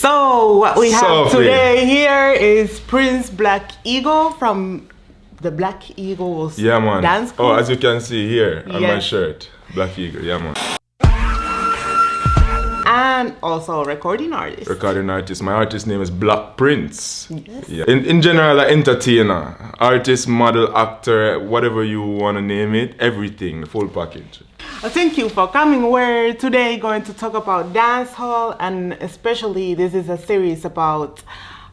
So what we have Sophia. today here is Prince Black Eagle from the Black Eagles dance group. Oh, as you can see here on my Yes. shirt, Black Eagle, yeah man. And also a recording artist. Recording artist. My artist name is Black Prince. Yes. Yeah. In general, an entertainer, artist, model, actor, whatever you want to name it, everything, the full package. Thank you for coming. We're today going to talk about dancehall, and especially this is a series about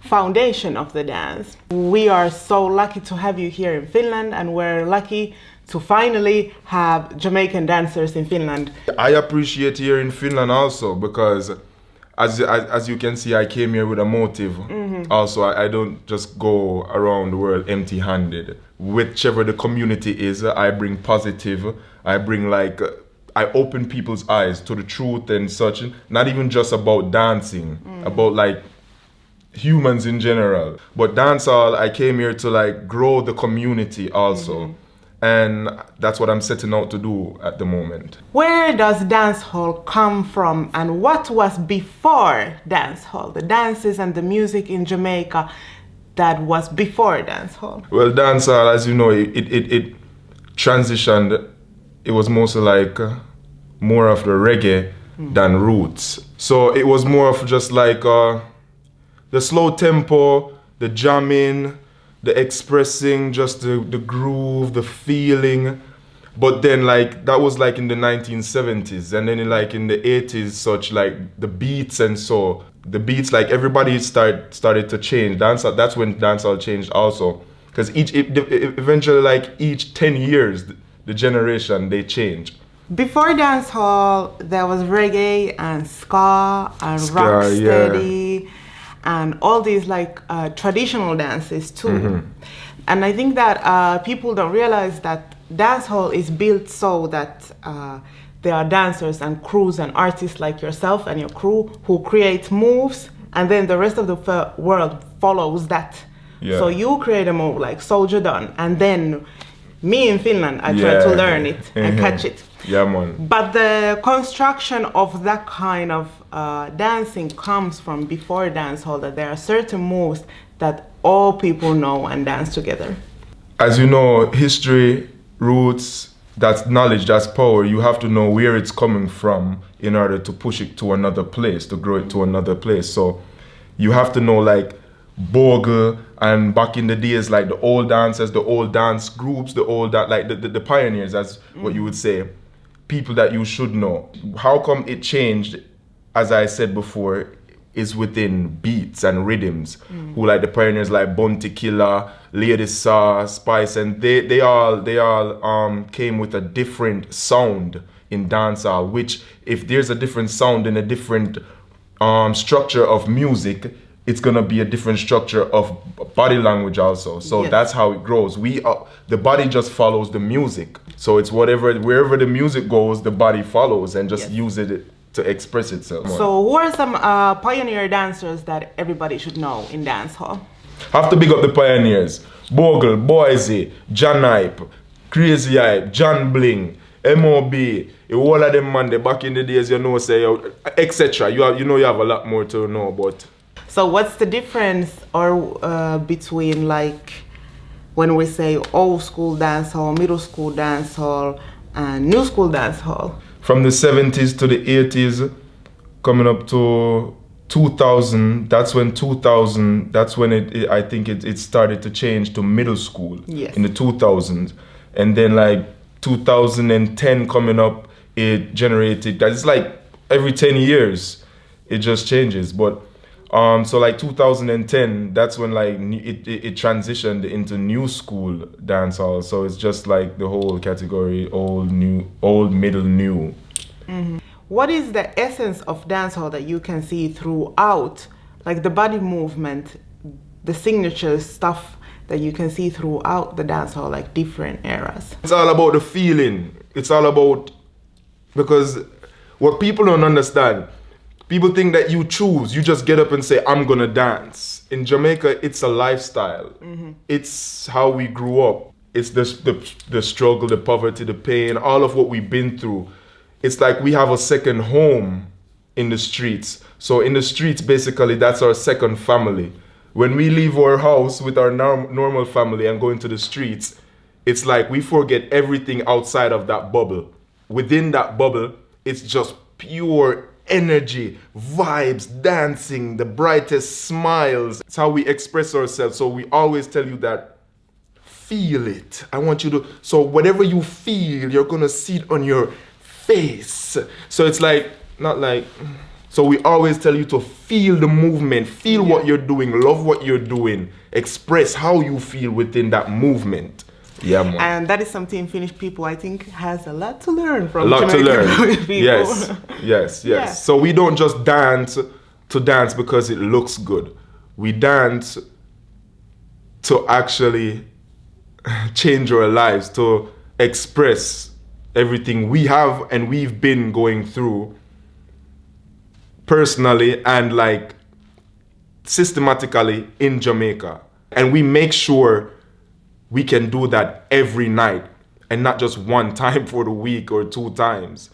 foundation of the dance. We are so lucky to have you here in Finland, and we're lucky to finally have Jamaican dancers in Finland. I appreciate here in Finland also because as you can see, I came here with a motive. Also, I don't just go around the world empty-handed. Whichever the community is, I bring positive. I bring I open people's eyes to the truth and such. Not even just about dancing, about humans in general. But dancehall, I came here to grow the community also. And that's what I'm setting out to do at the moment. Where does dancehall come from, and what was before dancehall? The dances and the music in Jamaica that was before dancehall. Well, dancehall, as you know, it transitioned. It was mostly more of the reggae than roots. So it was more of just the slow tempo, the jamming, the expressing, just the groove, the feeling. But then that was in the 1970s, and then in the 80s, such the beats, and so the beats, everybody started to change. Dancehall, that's when dancehall changed also, because eventually each 10 years the generation they change. Before dancehall, there was reggae and ska and rocksteady and all these traditional dances too. And I think that people don't realize that dancehall is built so that there are dancers and crews and artists like yourself and your crew who create moves, and then the rest of the world follows that. Yeah. So you create a move like Soldier Done, and then me in Finland, I try to learn it and catch it. Yeah, man. But the construction of that kind of dancing comes from before dancehall, that there are certain moves that all people know and dance together. As you know, history, roots, that's knowledge, that's power. You have to know where it's coming from in order to push it to another place, to grow it to another place. So you have to know Bogle, and back in the days, the old dancers, the old dance groups, the pioneers, as what you would say, people that you should know. How come it changed, as I said before, is within beats and rhythms. Who the pioneers Bounty Killer, Lady Saw, Spice, and they all came with a different sound in dancehall, which if there's a different sound in a different structure of music, it's gonna be a different structure of body language also. So that's how it grows. The body just follows the music. So it's wherever the music goes, the body follows and just use it to express itself. So who are some pioneer dancers that everybody should know in dancehall? Have to big up the pioneers. Bogle, Boise, John Hype, Crazy Hype, John Bling, M.O.B., all of them man, back in the days, etc. You have a lot more to know about. So what's the difference between when we say old school dancehall, middle school dancehall, and new school dancehall? From the 70s to the 80s, coming up to 2000, that's when I think it started to change to middle school in the 2000s. And then 2010 coming up, it generated, it's every 10 years, it just changes. But so 2010, that's when it transitioned into new school dancehall. So it's just the whole category, old, new, old, middle, new. What is the essence of dancehall that you can see throughout, the body movement, the signature stuff that you can see throughout the dancehall, different eras? It's all about the feeling. It's all about, because what people don't understand, people think that you just get up and say, I'm gonna dance. In Jamaica, it's a lifestyle. It's how we grew up. It's the struggle, the poverty, the pain, all of what we've been through. It's we have a second home in the streets. So in the streets, basically, that's our second family. When we leave our house with our normal family and go into the streets, it's like we forget everything outside of that bubble. Within that bubble, it's just pure energy, vibes, dancing, the brightest smiles. It's how we express ourselves. So we always tell you that, feel it. I want you to, so whatever you feel, you're gonna see it on your face. So it's like, not like, so we always tell you to feel the movement, feel what you're doing, love what you're doing, express how you feel within that movement. Yeah, man. And that is something Finnish people, I think, has a lot to learn from. A lot to learn. People. Yes. Yeah. So we don't just dance to dance because it looks good. We dance to actually change our lives, to express everything we have and we've been going through personally and like systematically in Jamaica. And we make sure we can do that every night and not just one time for the week or 2 times.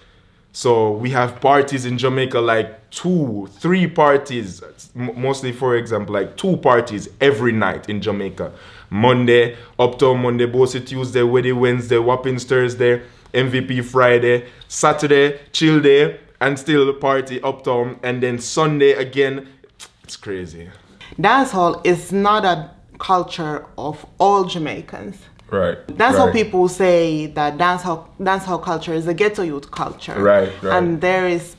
So we have parties in Jamaica, like 2, 3 parties, mostly, for example, like 2 parties every night in Jamaica. Monday, Uptown Monday, Bossy Tuesday, Weddy Wednesday, Whoppings Thursday, MVP Friday, Saturday, chill day, and still party Uptown, and then Sunday again. It's crazy. Dancehall is not a culture of all Jamaicans. Right. Dancehall people say that dancehall culture is a ghetto youth culture. Right. And there is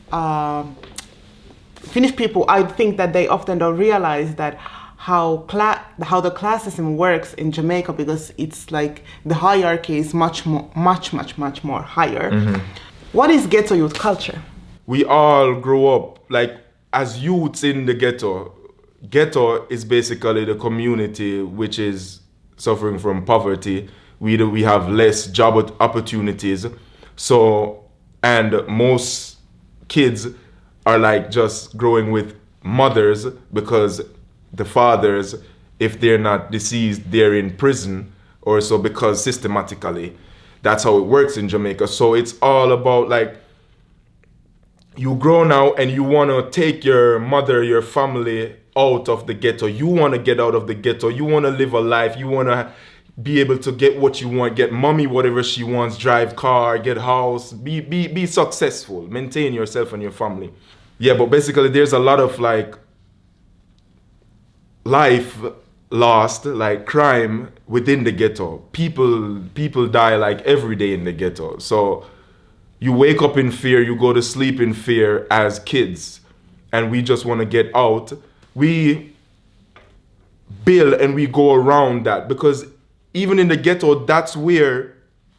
Finnish people, I think that they often don't realize that how the classism works in Jamaica, because it's like the hierarchy is much more higher. Mm-hmm. What is ghetto youth culture? We all grow up like as youths in the ghetto. Ghetto is basically the community which is suffering from poverty. We have less job opportunities. So, and most kids are like just growing with mothers because the fathers, if they're not deceased, they're in prison or so, because systematically that's how it works in Jamaica. So it's all about like, you grow now and you want to take your mother, your family out of the ghetto. You want to get out of the ghetto. You want to live a life. You want to be able to get what you want, get mommy whatever she wants, drive car, get house, be successful, maintain yourself and your family. Yeah, but basically there's a lot of like life lost, like crime within the ghetto. People die like every day in the ghetto. So you wake up in fear, you go to sleep in fear as kids, and we just want to get out. We build and we go around that, because even in the ghetto, that's where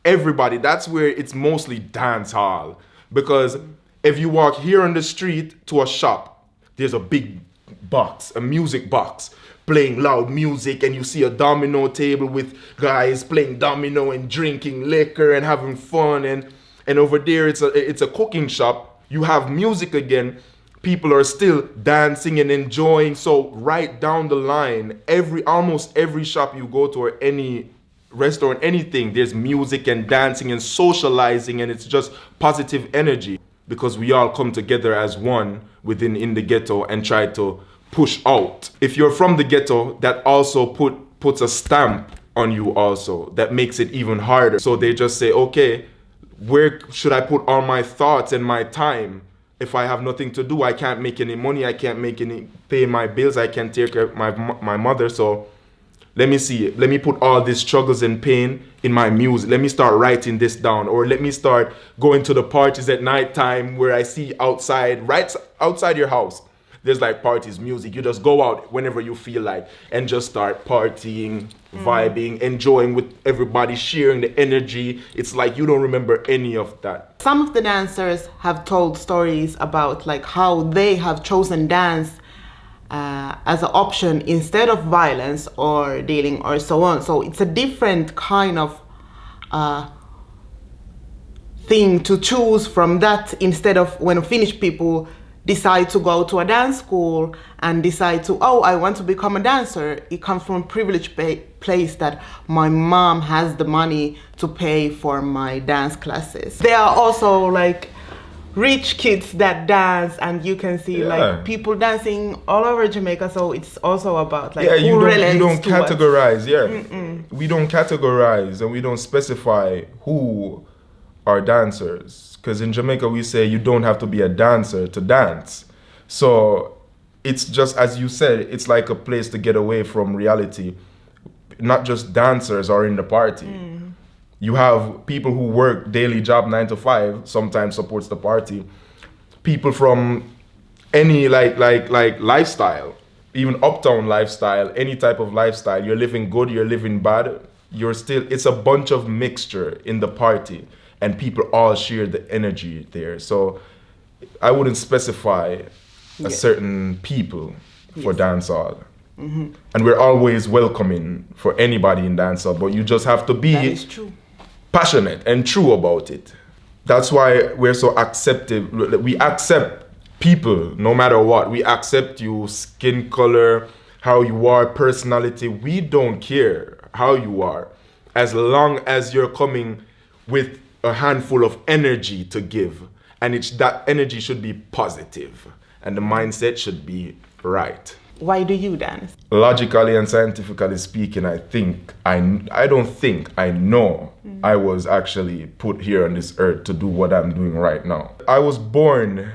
it's mostly dance hall. Because if you walk here on the street to a shop, there's a big box, a music box, playing loud music, and you see a domino table with guys playing domino and drinking liquor and having fun, and over there it's a cooking shop. You have music again. People are still dancing and enjoying. So right down the line, almost every shop you go to or any restaurant, anything, there's music and dancing and socializing, and it's just positive energy, because we all come together as one in the ghetto and try to push out. If you're from the ghetto, that also puts a stamp on you also, that makes it even harder. So they just say, okay, where should I put all my thoughts and my time? If I have nothing to do, I can't make any money, I can't pay my bills, I can't take care of my mother. So let me put all these struggles and pain in my music. Let me start writing this down, or let me start going to the parties at nighttime where I see right outside your house. There's like parties, music. You just go out whenever you feel like and just start partying, vibing, enjoying with everybody, sharing the energy. It's like you don't remember any of that. Some of the dancers have told stories about like how they have chosen dance as an option instead of violence or dealing or so on. So it's a different kind of thing to choose from that, instead of when Finnish people decide to go to a dance school and decide to, I want to become a dancer. It comes from a privileged place that my mom has the money to pay for my dance classes. There are also like rich kids that dance, and you can see like people dancing all over Jamaica. So it's also about like you don't categorize. What? We don't categorize and we don't specify who are dancers, because in Jamaica we say you don't have to be a dancer to dance. So it's just, as you said, it's like a place to get away from reality. Not just dancers are in the party. You have people who work daily job 9 to 5, sometimes supports the party. People from any like lifestyle, even uptown lifestyle, any type of lifestyle. You're living good, you're living bad. It's a bunch of mixture in the party, and people all share the energy there. So I wouldn't specify a certain people for dancehall. And we're always welcoming for anybody in dancehall, but you just have to be passionate and true about it. That's why we're so acceptive. We accept people no matter what. We accept you, skin color, how you are, personality. We don't care how you are, as long as you're coming with a handful of energy to give. And that energy should be positive, and the mindset should be right. Why do you dance? Logically and scientifically speaking, I know I was actually put here on this earth to do what I'm doing right now. I was born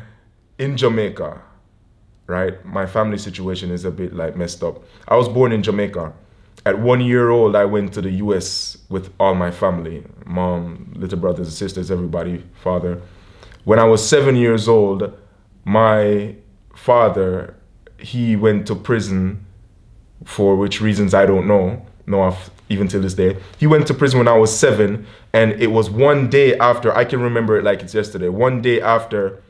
in Jamaica, right? My family situation is a bit like messed up. I was born in Jamaica. At 1 year old, I went to the US with all my family, mom, little brothers and sisters, everybody, father. When I was 7 years old, my father, he went to prison, for which reasons I don't know even till this day. He went to prison when I was 7, and it was one day after, I can remember it like it's yesterday, one day after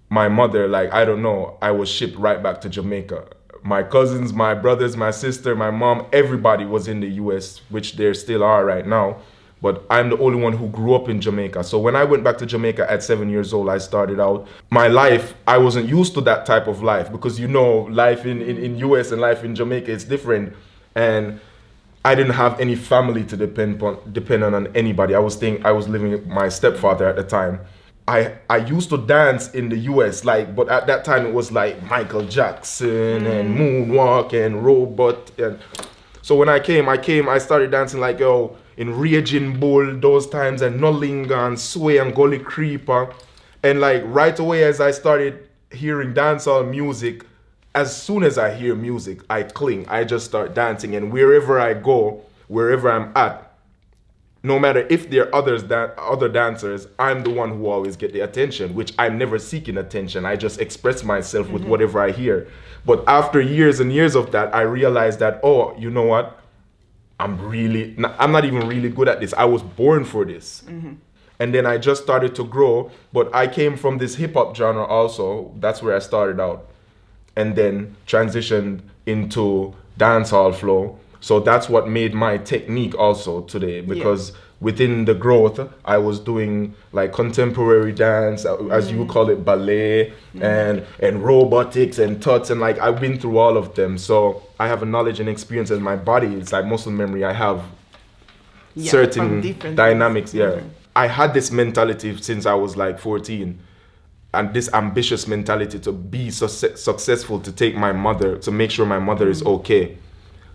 my mother, I was shipped right back to Jamaica. My cousins, my brothers, my sister, my mom, everybody was in the US, which there still are right now. But I'm the only one who grew up in Jamaica. So when I went back to Jamaica at 7 years old, I started out my life. I wasn't used to that type of life, because life in US and life in Jamaica is different. And I didn't have any family to depend on anybody. I was living with my stepfather at the time. I used to dance in the US, but at that time it was like Michael Jackson and Moonwalk and Robot. And so when I started dancing in Raging Bull those times, and Nolinga and Sway and Gully Creeper. And right away as I started hearing dancehall music, as soon as I hear music, I cling. I just start dancing, and wherever I go, wherever I'm at, no matter if there are other dancers, I'm the one who always get the attention, which I'm never seeking attention. I just express myself with whatever I hear. But after years and years of that, I realized that, you know what? I'm not even really good at this. I was born for this. And then I just started to grow, but I came from this hip hop genre also. That's where I started out. And then transitioned into dancehall flow. So that's what made my technique also today, because within the growth, I was doing contemporary dance, as you would call it, ballet, and robotics and tuts, and I've been through all of them. So I have a knowledge and experience in my body. It's like muscle memory. I have certain dynamics. I had this mentality since I was 14. And this ambitious mentality to be successful, to make sure my mother is okay.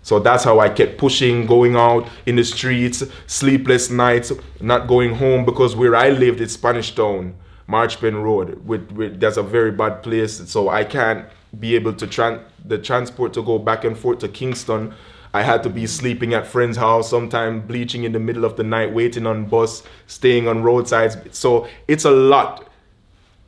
So that's how I kept pushing, going out in the streets, sleepless nights, not going home, because where I lived, it's Spanish Town, Marchpen Road. There's a very bad place, so I can't be able to the transport to go back and forth to Kingston. I had to be sleeping at friends' house, sometimes bleaching in the middle of the night, waiting on bus, staying on roadsides. So it's a lot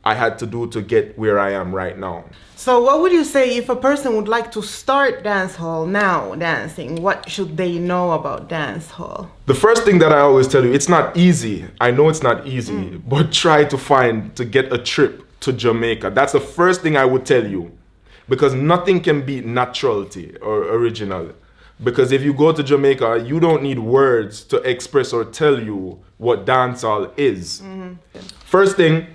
I had to do to get where I am right now. So what would you say if a person would like to start dancehall now, dancing? What should they know about dancehall? The first thing that I always tell you, it's not easy. I know it's not easy, but try to get a trip to Jamaica. That's the first thing I would tell you, because nothing can beat naturality or original. Because if you go to Jamaica, you don't need words to express or tell you what dancehall is. First thing,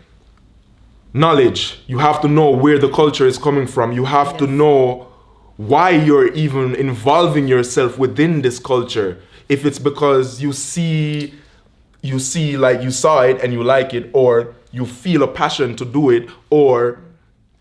knowledge. You have to know where the culture is coming from. You have to know why you're even involving yourself within this culture. If it's because you saw it and you like it, or you feel a passion to do it, or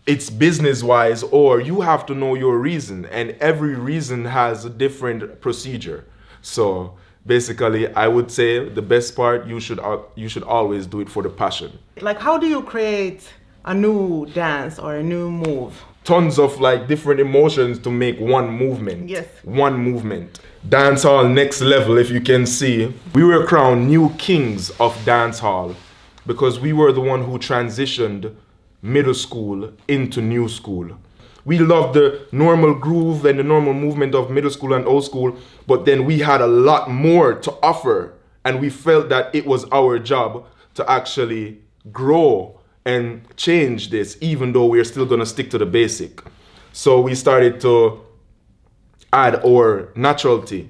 it's business-wise, or you have to know your reason, and every reason has a different procedure. So basically, I would say the best part, you should always do it for the passion. Like, how do you create a new dance or a new move? Tons of like different emotions to make one movement. Yes. One movement. Dancehall next level, if you can see. We were crowned new kings of dancehall because we were the one who transitioned middle school into new school. We loved the normal groove and the normal movement of middle school and old school, but then we had a lot more to offer, and we felt that it was our job to actually grow and change this, even though we're still gonna stick to the basic. So we started to add our naturality,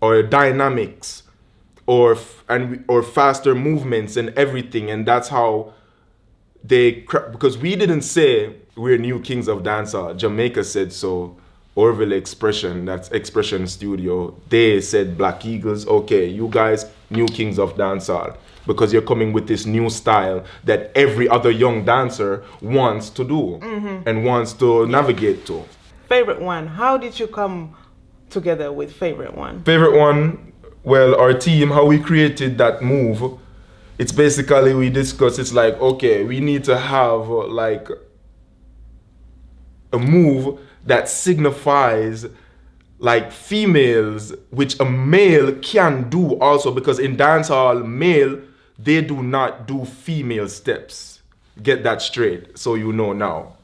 or dynamics, or faster movements and everything, and that's how because we didn't say we're new kings of dancehall. Jamaica said so. Orville Expression, that's Expression Studio, they said Black Eagles, okay, you guys, new kings of dancehall, because you're coming with this new style that every other young dancer wants to do and wants to navigate to. Favorite one, how did you come together with favorite one? Favorite one, well, our team, how we created that move, it's basically, we discussed, it's like, okay, we need to have like a move that signifies like females, which a male can do also, because in dancehall, male, they do not do female steps. Get that straight, so you know now.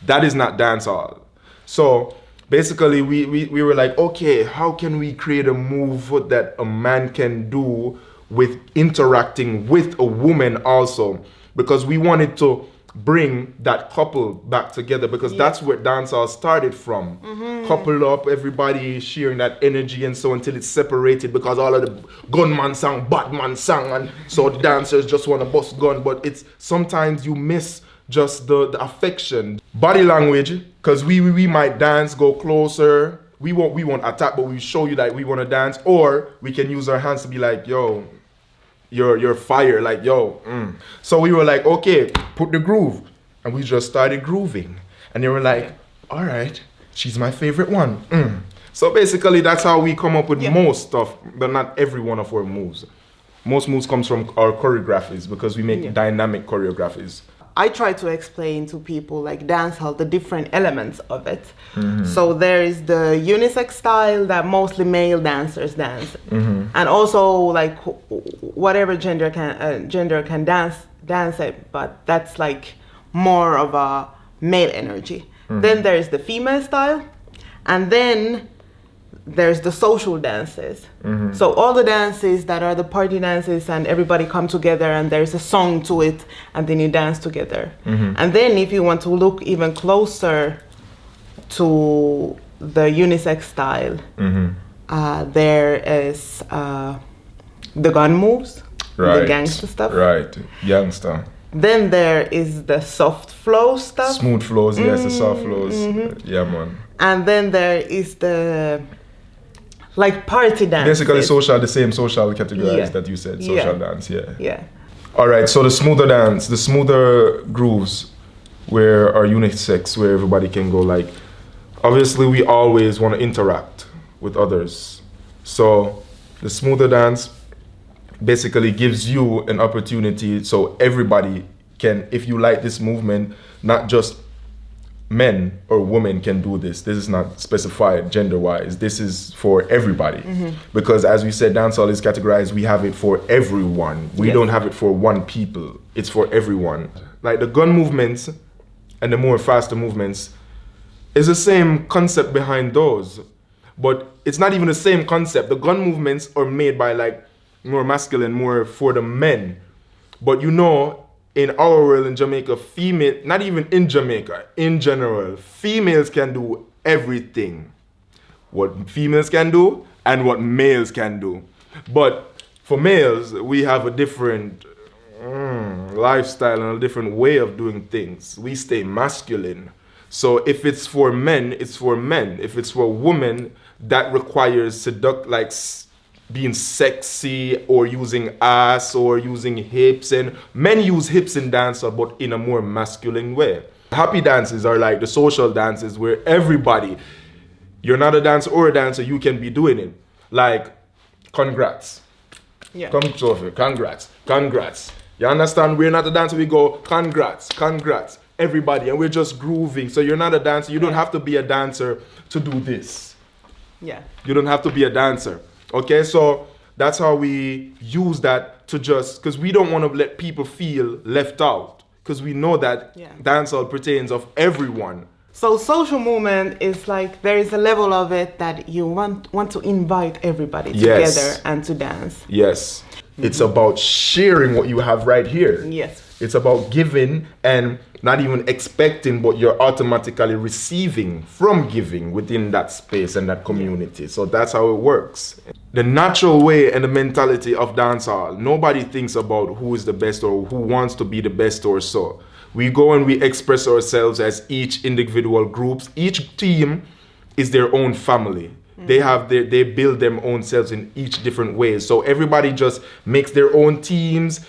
That is not dancehall. So basically, we were like, okay, how can we create a move that a man can do with interacting with a woman also? Because we wanted to bring that couple back together, because that's where dancehall started from. Couple up, everybody sharing that energy, and so until it's separated, because all of the gunman sang, badman sang, and so the dancers just want to bust gun, but it's sometimes you miss just the affection. Body language, because we might dance, go closer, we won't attack, but we show you that we want to dance, or we can use our hands to be like, yo, you're fire, like, yo. So we were like, okay, put the groove. And we just started grooving. And they were like, all right, she's my favorite one. So basically, that's how we come up with most stuff, but not every one of our moves. Most moves comes from our choreographies, because we make dynamic choreographies. I try to explain to people like dancehall, the different elements of it. So there is the unisex style that mostly male dancers dance, and also like whatever gender can dance it, but that's like more of a male energy. Then there is the female style, and then there's the social dances. So all the dances that are the party dances, and everybody come together and there's a song to it, and then you dance together. And then if you want to look even closer to the unisex style, there is the gun moves, the gangster stuff. Right, gangster. Then there is the soft flow stuff. Smooth flows, yes, the soft flows. Yeah, man. And then there is the like party dance. Basically the same social categories that you said, social dance, Yeah. All right, so the smoother dance, the smoother grooves where are unisex, where everybody can go, like, obviously we always want to interact with others. So the smoother dance basically gives you an opportunity so everybody can, if you like this movement, not just men or women can do this. This is not specified gender-wise. This is for everybody. Because as we said, dancehall is categorized, we have it for everyone. We don't have it for one people. It's for everyone. Like the gun movements and the more faster movements is the same concept behind those. But it's not even the same concept. The gun movements are made by like more masculine, more for the men. But you know, in our world in Jamaica, female, not even in Jamaica, in general, females can do everything. What females can do and what males can do. But for males, we have a different lifestyle and a different way of doing things. We stay masculine. So if it's for men, it's for men. If it's for women, that requires being sexy or using ass or using hips, and men use hips in dancehall but in a more masculine way. Happy dances are like the social dances where everybody, you're not a dancer or a dancer, you can be doing it. Like, congrats. Yeah. Come, Sophia, congrats, congrats. You understand? We're not a dancer, we go, congrats, congrats. Everybody, and we're just grooving. So you're not a dancer, you don't have to be a dancer to do this. Yeah. You don't have to be a dancer. Okay, so that's how we use that to just, because we don't want to let people feel left out, because we know that dancehall pertains of everyone. So social movement is like, there is a level of it that you want to invite everybody together and to dance. Yes. It's about sharing what you have right here. Yes. It's about giving and not even expecting, but you're automatically receiving from giving within that space and that community. So that's how it works. The natural way and the mentality of dancehall, nobody thinks about who is the best or who wants to be the best or so. We go and we express ourselves as each individual groups. Each team is their own family. They build them own selves in each different ways. So everybody just makes their own teams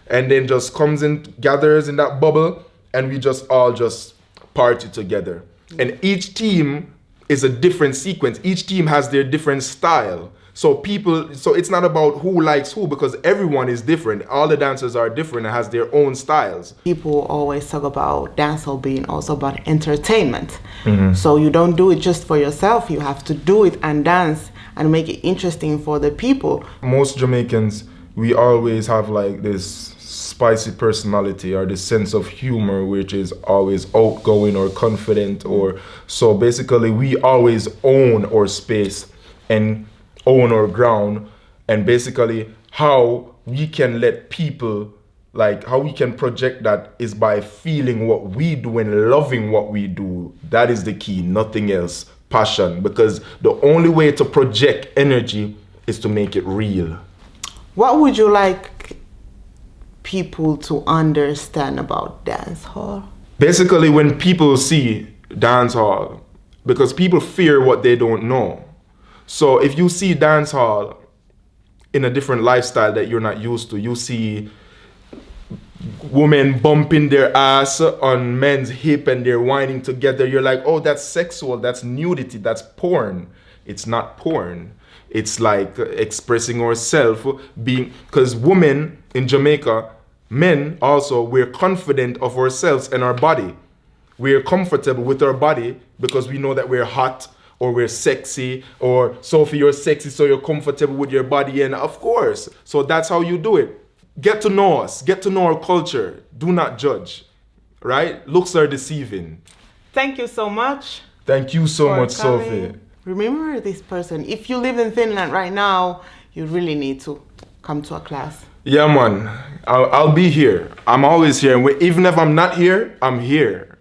and then just comes and gathers in that bubble, and we just all just party together. And each team is a different sequence. Each team has their different style. So it's not about who likes who, because everyone is different. All the dancers are different and has their own styles. People always talk about dancehall being also about entertainment. So you don't do it just for yourself. You have to do it and dance and make it interesting for the people. Most Jamaicans, we always have like this spicy personality or this sense of humor, which is always outgoing or confident, or so basically we always own our space and own our ground. And basically how we can let people, like how we can project that is by feeling what we do and loving what we do. That is the key, nothing else. Passion, because the only way to project energy is to make it real. What would you like people to understand about dancehall? Basically, when people see dancehall, because people fear what they don't know. So if you see dancehall in a different lifestyle that you're not used to, you see women bumping their ass on men's hip and they're whining together, you're like, oh, that's sexual, that's nudity, that's porn. It's not porn. It's like expressing ourselves, because women in Jamaica, men also, we're confident of ourselves and our body. We're comfortable with our body because we know that we're hot or we're sexy, or Sophie, you're sexy, so you're comfortable with your body, and of course. So that's how you do it. Get to know us, get to know our culture. Do not judge, right? Looks are deceiving. Thank you so much. Thank you so much, Sophie. Remember this person. If you live in Finland right now, you really need to come to a class. Yeah, man. I'll be here. I'm always here. Even if I'm not here, I'm here.